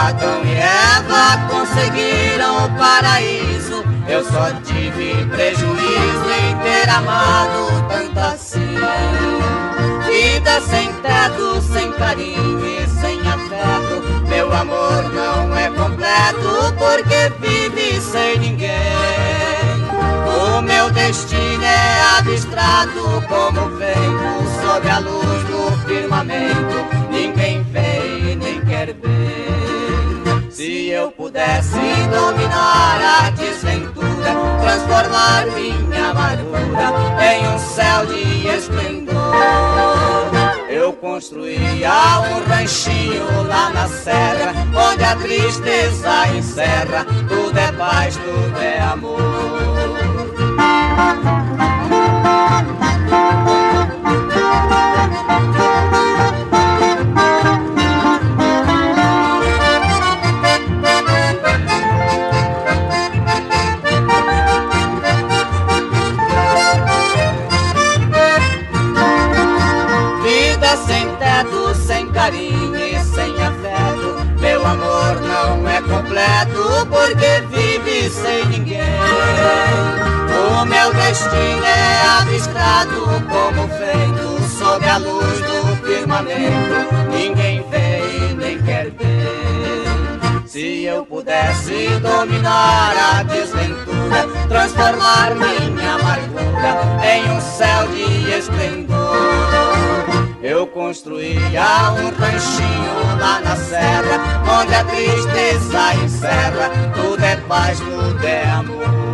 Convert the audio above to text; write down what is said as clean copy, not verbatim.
Adão e Eva conseguiram o paraíso. Eu só tive prejuízo em ter amado tanto assim. Vida sem teto, sem carinho e sem afeto. Meu amor não é completo porque vive sem ninguém. O meu destino é abstrato como o vento sob a luz do firmamento. Ninguém vê nem quer ver. Se eu pudesse dominar a desventura, transformar minha amargura em um céu de esplendor, eu construía um ranchinho lá na serra, onde a tristeza encerra. Tudo é paz, tudo é amor. Sem carinho e sem afeto, meu amor não é completo porque vive sem ninguém. O meu destino é abstrato como o vento sob a luz do firmamento. Ninguém vê nem quer ver. Se eu pudesse dominar a desventura, transformar minha amargura em um céu de esplendor, eu construía um ranchinho lá na serra, onde a tristeza encerra. Tudo é paz, tudo é amor.